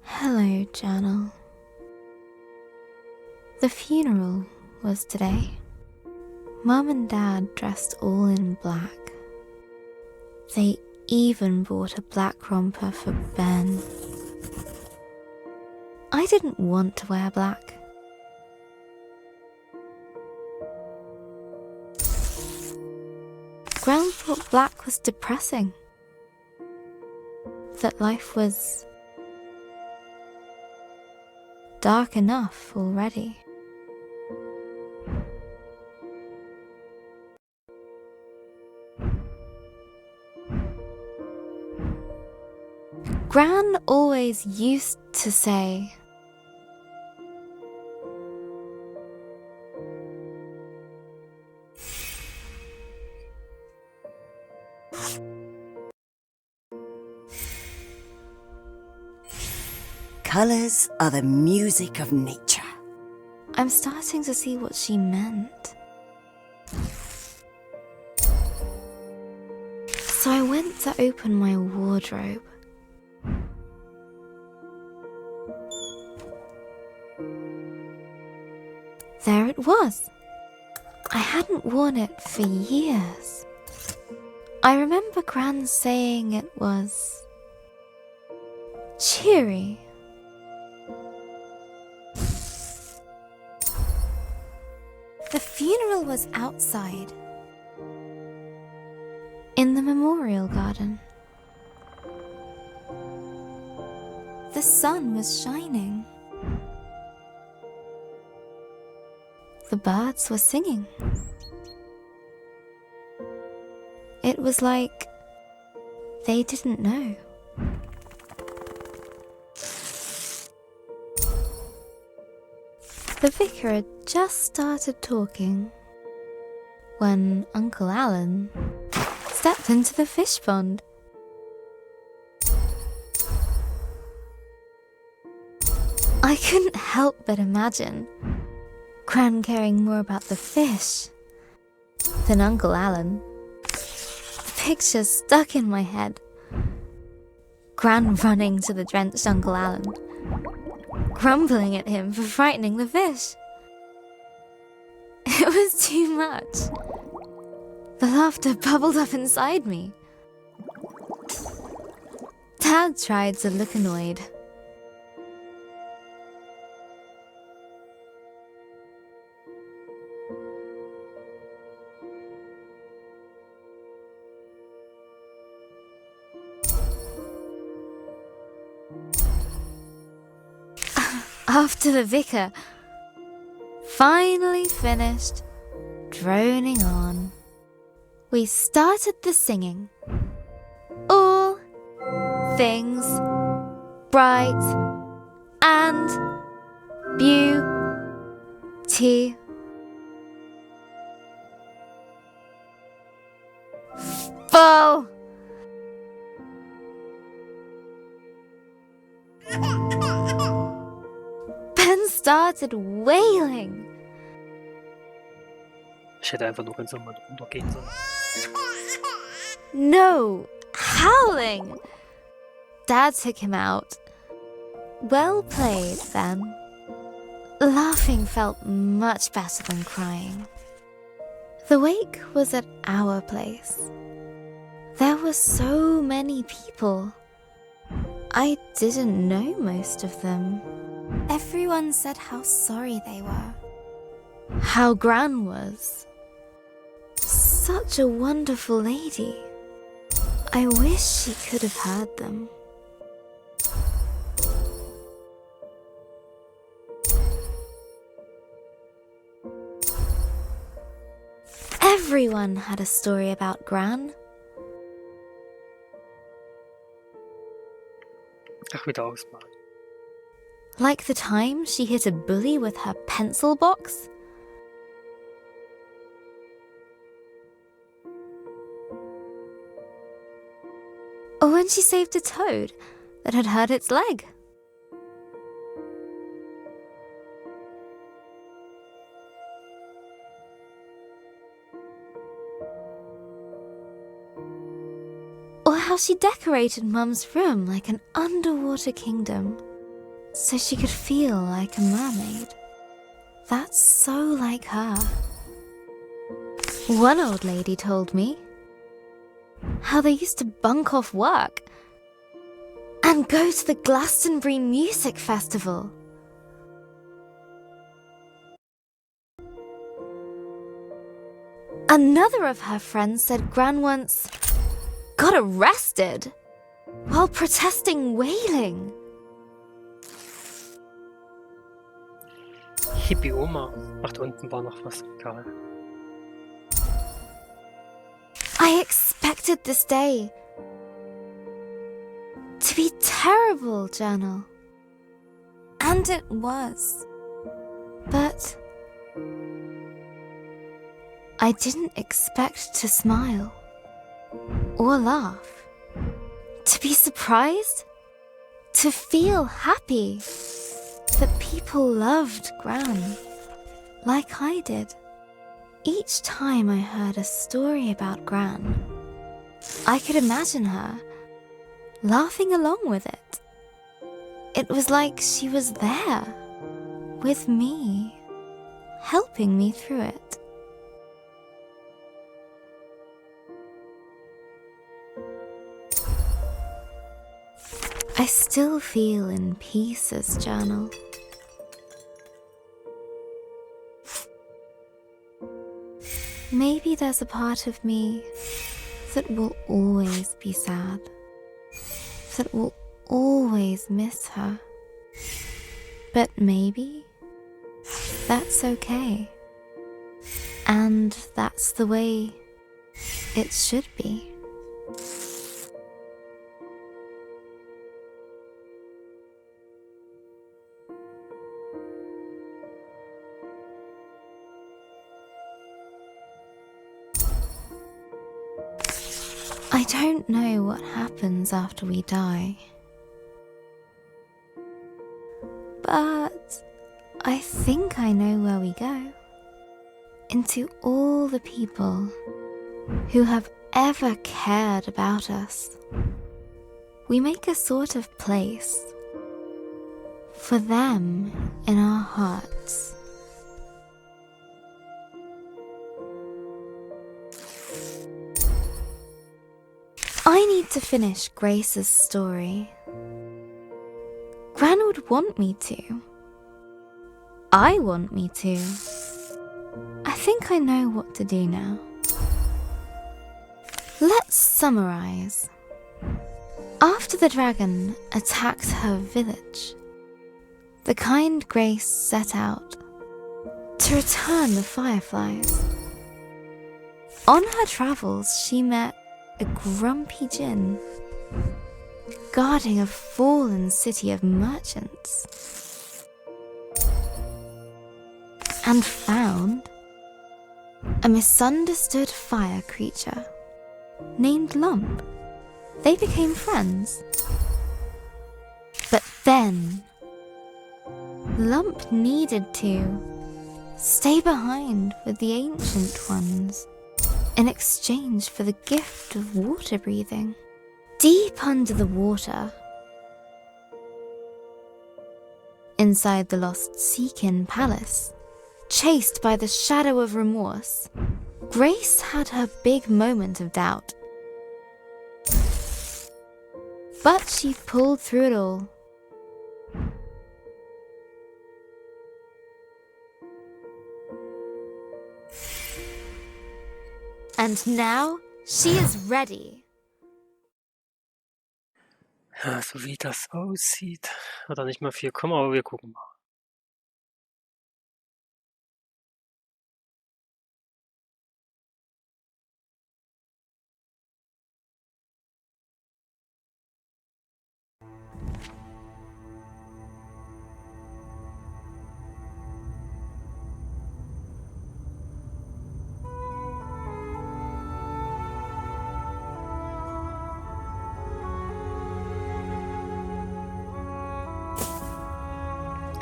Hello, journal. The funeral was today. Mum and Dad dressed all in black. They even bought a black romper for Ben. I didn't want to wear black. Gran thought black was depressing. That life was dark enough already. Gran always used to say, Colours are the music of nature. I'm starting to see what she meant. So I went to open my wardrobe. There it was. I hadn't worn it for years. I remember Gran saying it was cheery. The funeral was outside, in the memorial garden. The sun was shining. The birds were singing. It was like they didn't know. The vicar had just started talking when Uncle Alan stepped into the fish pond. I couldn't help but imagine Gran caring more about the fish than Uncle Alan. The picture stuck in my head. Gran running to the drenched Uncle Alan, grumbling at him for frightening the fish. It was too much. The laughter bubbled up inside me. Dad tried to look annoyed. After the vicar finally finished droning on, we started the singing. All things bright and beautiful. Ben started wailing. Ich hätte einfach nur ganz normal drunter gehen sollen. No, howling. Dad took him out. Well played, Ben. Laughing felt much better than crying. The wake was at our place. There were so many people. I didn't know most of them. Everyone said how sorry they were. How Gran was. Such a wonderful lady. I wish she could have heard them. Everyone had a story about Gran. Ach, wieder ausmalen. Like the time she hit a bully with her pencil box. Or when she saved a toad that had hurt its leg. Or how she decorated Mum's room like an underwater kingdom. so she could feel like a mermaid. That's so like her. One old lady told me how they used to bunk off work and go to the Glastonbury Music Festival. Another of her friends said Gran once got arrested while protesting whaling. Hippie-Oma. Ach, da unten war noch was. Egal. I expected this day to be terrible, journal. And it was. But I didn't expect to smile or laugh, to be surprised, to feel happy that people loved Gran like I did. Each time I heard a story about Gran, I could imagine her laughing along with it. It was like she was there with me, helping me through it. I still feel in pieces, journal. Maybe there's a part of me that will always be sad, that will always miss her. But maybe that's okay. And that's the way it should be. I don't know what happens after we die, but I think I know where we go. Into all the people who have ever cared about us. We make a sort of place for them in our hearts. I need to finish Grace's story. Gran would want me to. I want me to. I think I know what to do now. Let's summarize. After the dragon attacked her village, the kind Grace set out to return the fireflies. On her travels, she met a grumpy djinn guarding a fallen city of merchants, and found a misunderstood fire creature named Lump. They became friends. But then Lump needed to stay behind with the ancient ones in exchange for the gift of water breathing. Deep under the water, inside the lost Seakin Palace, chased by the shadow of remorse, Grace had her big moment of doubt. But she pulled through it all. And now she is ready. Ja, so wie das aussieht, hat er nicht mal viel kommen, aber wir gucken mal.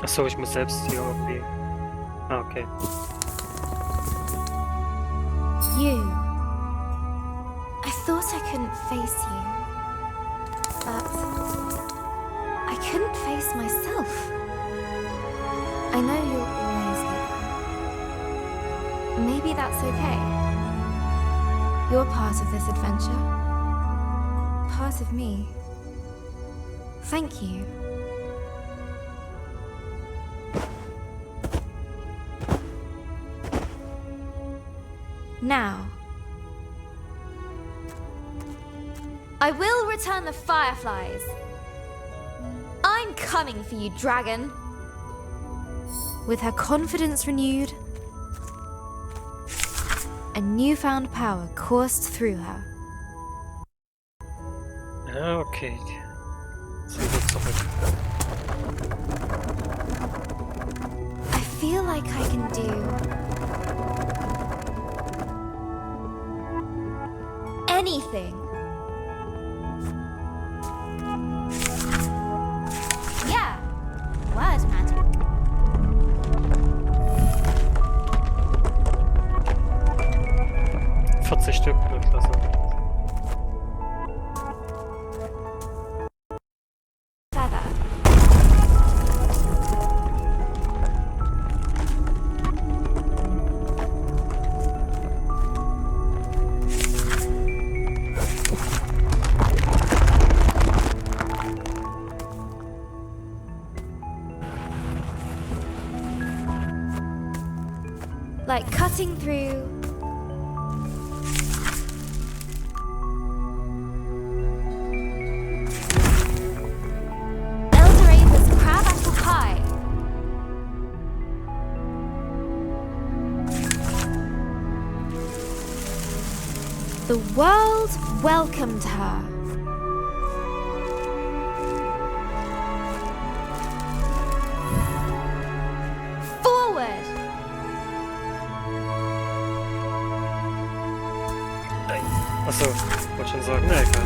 Achso, ich muss selbst hier irgendwie. Ah, okay. You. I thought I couldn't face you, but I couldn't face myself. I know you'll always be there. Maybe that's okay. You're part of this adventure. Part of me. Thank you. Now, I will return the fireflies. I'm coming for you, dragon. With her confidence renewed, a newfound power coursed through her. Ja, okay. Sind wir zurück. I feel like I can do anything. Yeah, word magic. 40 Stück, klasse. Feather. Like cutting through Eldoraven's crab apple pie. The world welcomed her. Forward! Nein. Achso, wollte schon sagen, na egal.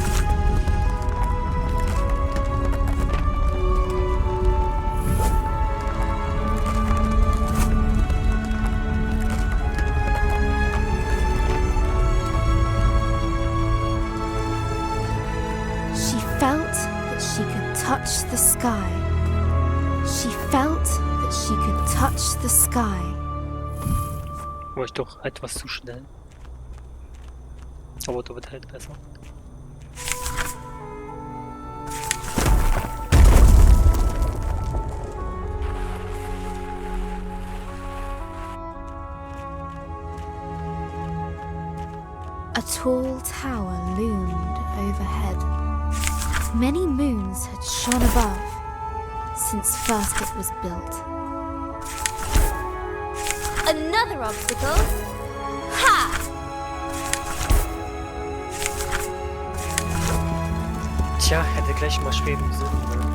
She felt that she could touch the sky. She felt that she could touch the sky. War ich doch etwas zu schnell. Aber da wird halt besser. A tall tower loomed overhead. Many moons had shone above since first it was built. Another obstacle? Ha! Tja, hätte gleich mal schweben sollen. Ne?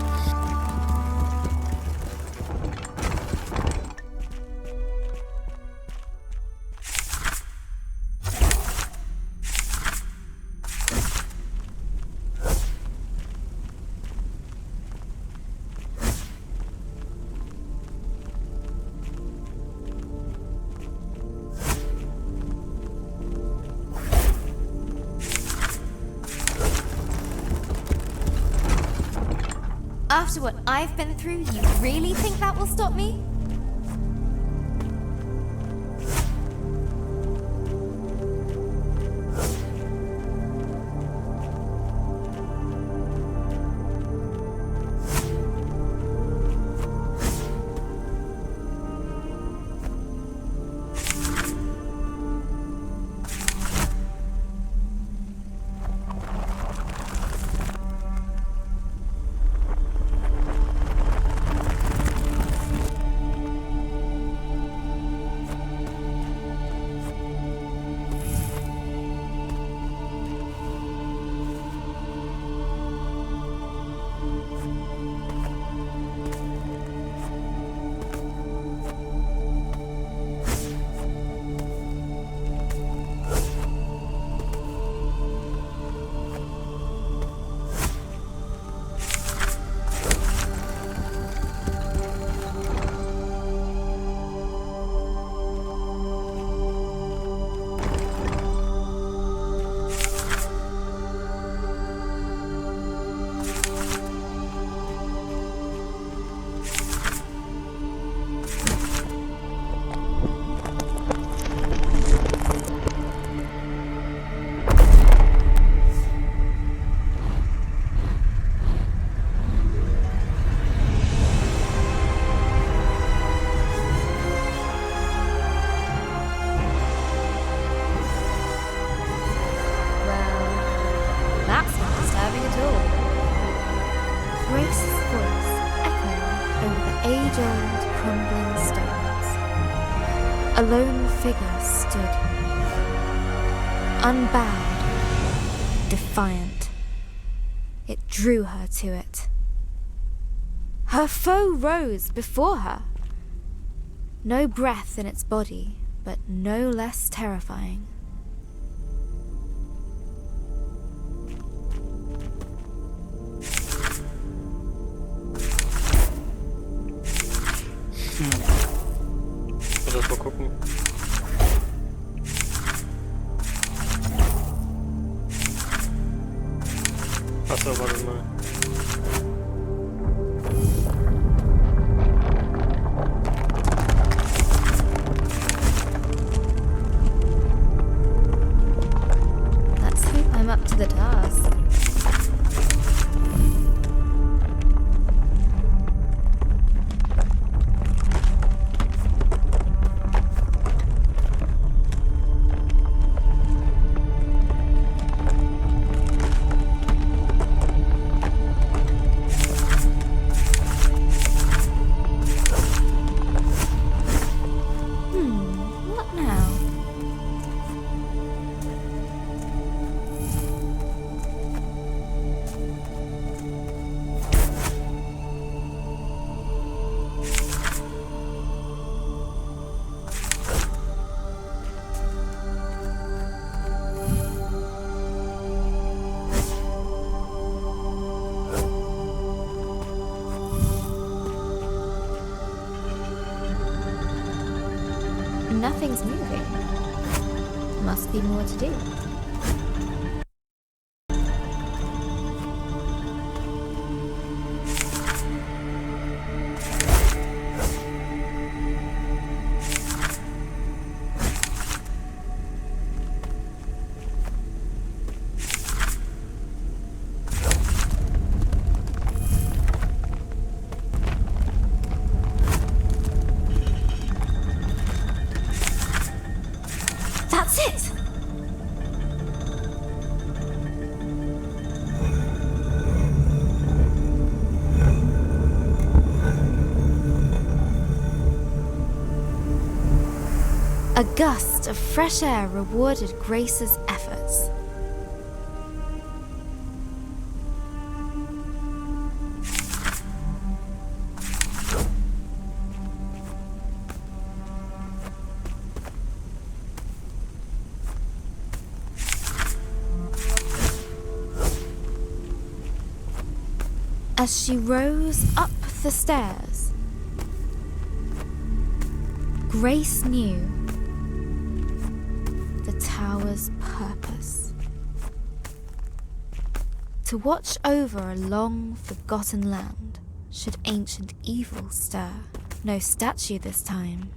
After what I've been through, you really think that will stop me? age-old crumbling stones, a lone figure stood, unbowed, defiant. It drew her to it. Her foe rose before her. No breath in its body, but no less terrifying. Lass mal gucken. Achso, warte mal. Let's hope I'm up to the task. What now? Nothing's moving. Must be more to do. That's it! A gust of fresh air rewarded Grace's efforts. As she rose up the stairs, Grace knew the tower's purpose: to watch over a long forgotten land should ancient evil stir. No statue this time,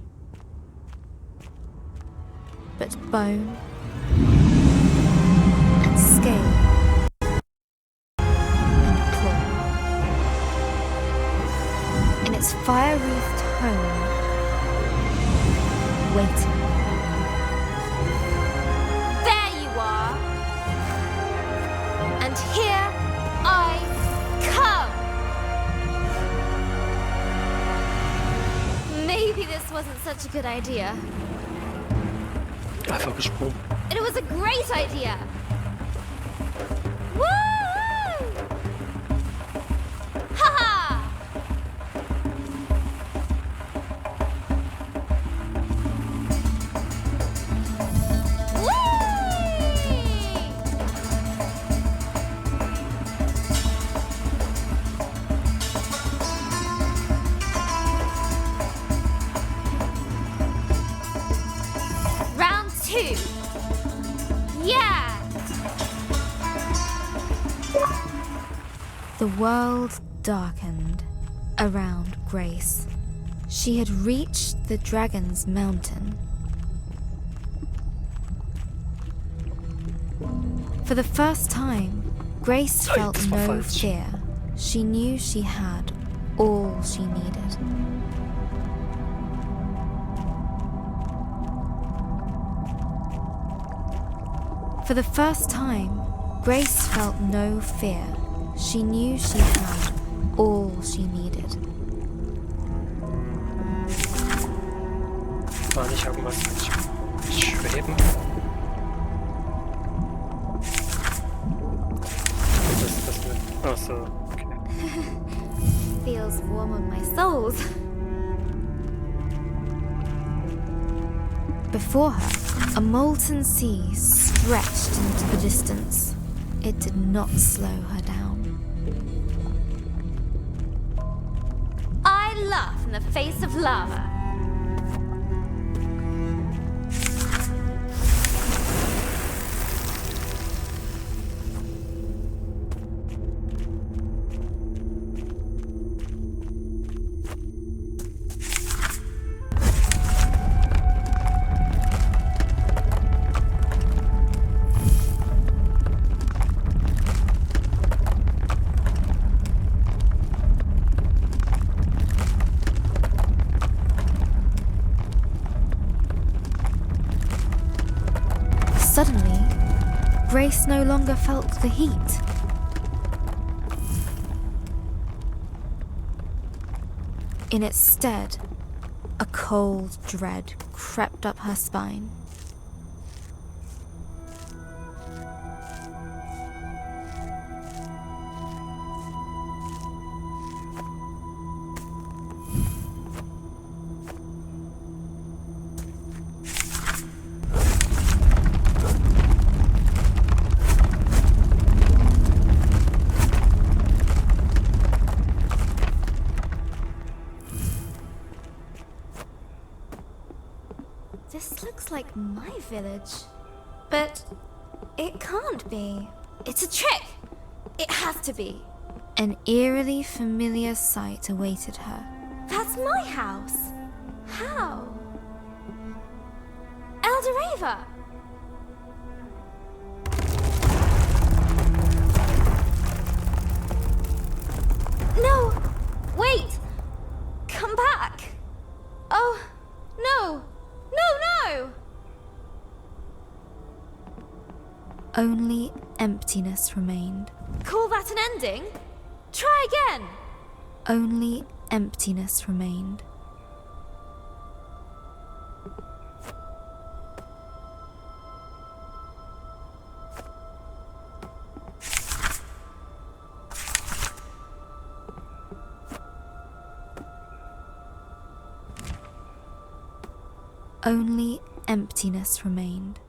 but bone and scale. Its fire-wreathed home, waiting. There you are! And here I come! Maybe this wasn't such a good idea. Einfach gesprungen. It was a great idea! Woo! Ha-ha! Yeah! The world darkened around Grace. She had reached the Dragon's Mountain. For the first time, Grace felt no fear. She knew she had all she needed. For the first time, Grace felt no fear. She knew she had all she needed. war nicht irgendwas mit Schweben? Das mit... Ach so, okay. Feels warm on my soles. Before her, a molten sea stretched into the distance. It did not slow her down. I laugh in the face of lava. Suddenly, Grace no longer felt the heat. In its stead, a cold dread crept up her spine. This looks like my village. But it can't be. It's a trick! It has to be. An eerily familiar sight awaited her. That's my house! How? Eldoreva! No! Wait! Come back! Oh, no! No! Only emptiness remained. Call that an ending? Try again! Only emptiness remained. Only emptiness remained.